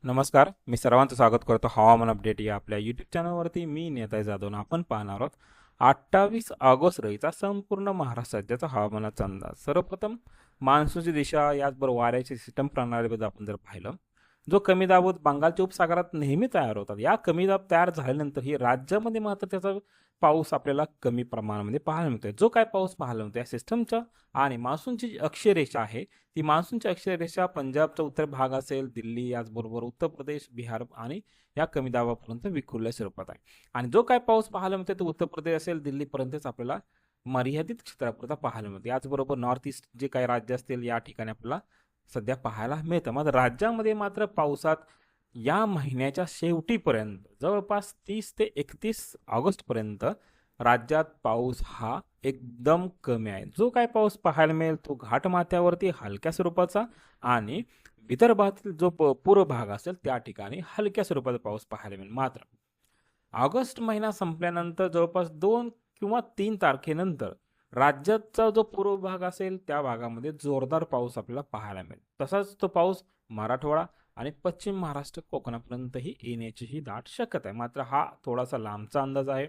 नमस्कार, मी सर्वांचं स्वागत करतो हवामान अपडेट या आपल्या यूट्यूब चॅनलवरती. मी नेताय जाधव. आपण पाहणार आहोत 28 ऑगस्ट रोजीचा संपूर्ण महाराष्ट्र राज्याचा हवामानाचा अंदाज. सर्वप्रथम मान्सूनची दिशा, याचबरोबर वाऱ्याची सिस्टम प्रणालीबद्दल आपण जर पाहिलं, जो कमी दाब बंगालच्या उपसागरात नेहमी तयार होतात, या कमी दाब तयार झाल्यानंतर ही राज्यामध्ये मात्र त्याचा पाऊस आपल्याला कमी प्रमाणामध्ये पाहायला मिळतोय. जो काय पाऊस पाहायला मिळतो या सिस्टमच्या आणि मान्सूनची जी अक्षरेषा आहे, ती मान्सूनची अक्षरेषा पंजाबचा उत्तर भाग असेल, दिल्ली, याचबरोबर उत्तर प्रदेश, बिहार आणि या कमी दाबापर्यंत विखुरल्या स्वरूपात आहे. आणि जो काय पाऊस पाहायला मिळतो तो उत्तर प्रदेश असेल, दिल्लीपर्यंतच आपल्याला मर्यादित क्षेत्रापुरता पाहायला मिळतो. याचबरोबर नॉर्थ ईस्ट जे काही राज्य असतील या ठिकाणी आपल्याला सध्या पाहायला मिळतं. मात्र राज्यामध्ये मात्र पावसात या महिन्याच्या शेवटीपर्यंत जवळपास 30 ते 31 ऑगस्टपर्यंत राज्यात पाऊस हा एकदम कमी आहे. जो काय पाऊस पाहायला मिळेल तो घाटमाथ्यावरती हलक्या स्वरूपाचा आणि विदर्भातील जो पूर्व भाग असेल त्या ठिकाणी हलक्या स्वरूपाचा पाऊस पाहायला मिळेल. मात्र ऑगस्ट महिना संपल्यानंतर जवळपास 2 किंवा 3 तारखेनंतर राज्याचा जो पूर्व भाग असेल त्या भागामध्ये जोरदार पाऊस आपल्याला पाहायला मिळेल. तसाच तो पाऊस मराठवाडा आणि पश्चिम महाराष्ट्र कोकणापर्यंतही येण्याचीही दाट शक्यता आहे. मात्र हा थोडासा लांबचा अंदाज आहे.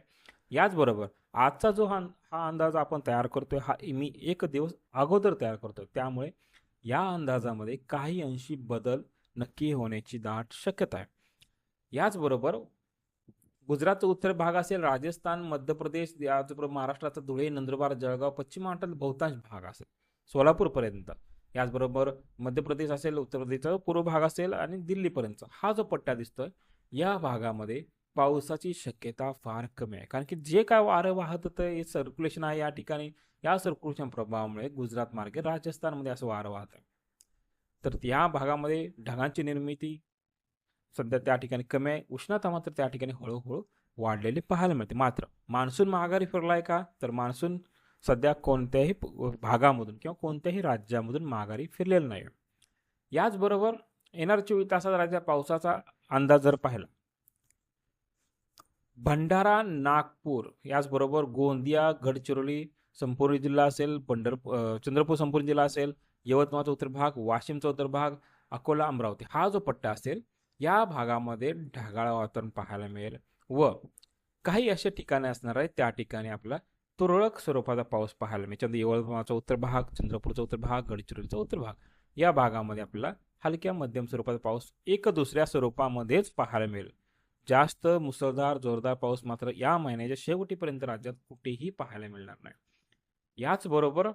याचबरोबर आजचा जो हा अंदाज आपण तयार करतोय हा मी 1 दिवस अगोदर तयार करतोय, त्यामुळे या अंदाजामध्ये काही अंशी बदल नक्की होण्याची दाट शक्यता आहे. याचबरोबर गुजरातचा उत्तर भाग असेल, राजस्थान, मध्य प्रदेश, याचबरोबर महाराष्ट्राचा धुळे, नंदुरबार, जळगाव, पश्चिम महाराष्ट्रात बहुतांश भाग असेल सोलापूरपर्यंत, याचबरोबर मध्य प्रदेश असेल, उत्तर प्रदेशचा पूर्व भाग असेल आणि दिल्लीपर्यंत हा जो पट्टा दिसतोय या भागामध्ये पावसाची शक्यता फार कमी आहे. कारण की जे काय वारं वाहत होतं हे सर्क्युलेशन आहे या ठिकाणी, या सर्क्युलेशन प्रभावामुळे गुजरात मार्गे राजस्थानमध्ये असं वारं वाहत आहे. तर या भागामध्ये ढगांची निर्मिती सध्या त्या ठिकाणी कमी आहे. उष्णता मात्र त्या ठिकाणी हळूहळू वाढलेली पाहायला मिळते. मात्र मान्सून माघारी फिरलाय का, तर मान्सून सध्या कोणत्याही भागामधून किंवा कोणत्याही राज्यामधून माघारी फिरलेलं नाही. याचबरोबर येणाऱ्या 24 तासात राज्यात पावसाचा अंदाज जर पाहिला, भंडारा, नागपूर, याचबरोबर गोंदिया, गडचिरोली संपूर्ण जिल्हा असेल, चंद्रपूर संपूर्ण जिल्हा असेल, यवतमाळचा उत्तर भाग, वाशिमचा उत्तर भाग, अकोला, अमरावती हा जो पट्टा असेल या भागामध्ये ढगाळ वातावरण पाहायला मिळेल व काही अशा ठिकाणे असणार आहेत त्या ठिकाणी आपला तुरळक स्वरूपाचा पाऊस पाहायला मिळेल. यवतमाळचा उत्तर भाग, चंद्रपूरचा उत्तर भाग, गडचिरोलीचा उत्तर भाग या भागामध्ये आपल्याला हलक्या मध्यम स्वरूपाचा पाऊस एक दुसऱ्या स्वरूपामध्येच पाहायला मिळेल. जास्त मुसळधार जोरदार पाऊस मात्र या महिन्याच्या शेवटीपर्यंत राज्यात कुठेही पाहायला मिळणार नाही. याचबरोबर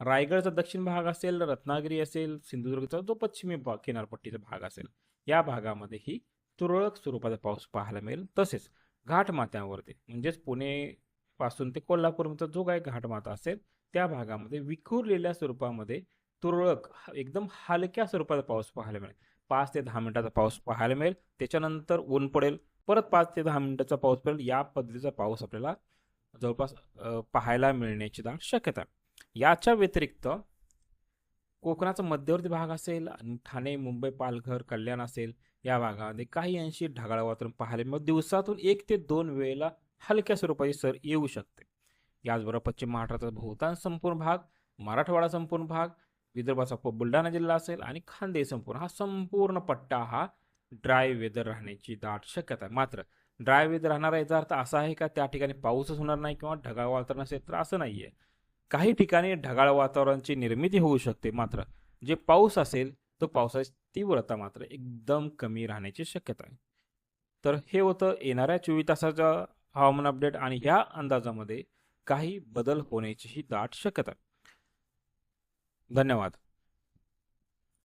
रायगडचा दक्षिण भाग असेल, रत्नागिरी असेल, सिंधुदुर्गचा जो पश्चिमी किनारपट्टीचा भाग असेल या भागामध्येही तुरळक स्वरूपाचा पाऊस पाहायला मिळेल. तसेच घाटमाथ्यावरती म्हणजेच पुणे पासून ते कोल्हापूरचा जो काही घाटमाथा असेल त्या भागामध्ये विखुरलेल्या स्वरूपामध्ये तुरळक एकदम हलक्या स्वरूपाचा पाऊस पाहायला मिळेल. 5 ते 10 मिनिटाचा पाऊस पाहायला मिळेल. त्याच्यानंतर ऊन पडेल, परत 5 ते 10 मिनिटाचा पाऊस पडेल. या पद्धतीचा पाऊस आपल्याला जवळपास पाहायला मिळण्याची दाट शक्यता आहे. याच्या व्यतिरिक्त कोकणाचा मध्यवर्ती भाग असेल आणि ठाणे, मुंबई, पालघर, कल्याण असेल या भागामध्ये काही अंशी ढगाळ वातावरण पाहायला मिळेल. दिवसातून 1 ते 2 वेळेला हलक्या स्वरूपाची सर येऊ शकते. याचबरोबर पश्चिम महाराष्ट्राचा बहुतांश संपूर्ण भाग, मराठवाडा संपूर्ण भाग, विदर्भाचा बुलढाणा जिल्हा असेल आणि खानदेश संपूर्ण हा संपूर्ण पट्टा हा ड्राय वेदर राहण्याची दाट शक्यता आहे. मात्र ड्राय वेदर राहणारा याचा अर्थ असा आहे का त्या ठिकाणी पाऊसच होणार नाही किंवा ढगाळ वातावरण असेल, तर असं नाही आहे. काही ठिकाणी ढगाळ वातावरणाची निर्मिती होऊ शकते. मात्र जे पाऊस असेल तो पावसाची तीव्रता मात्र एकदम कमी राहण्याची शक्यता आहे. तर हे होतं येणाऱ्या 24 तासाचा हवामान अपडेट आणि ह्या अंदाजामध्ये काही बदल होण्याचीही दाट शक्यता आहे. धन्यवाद.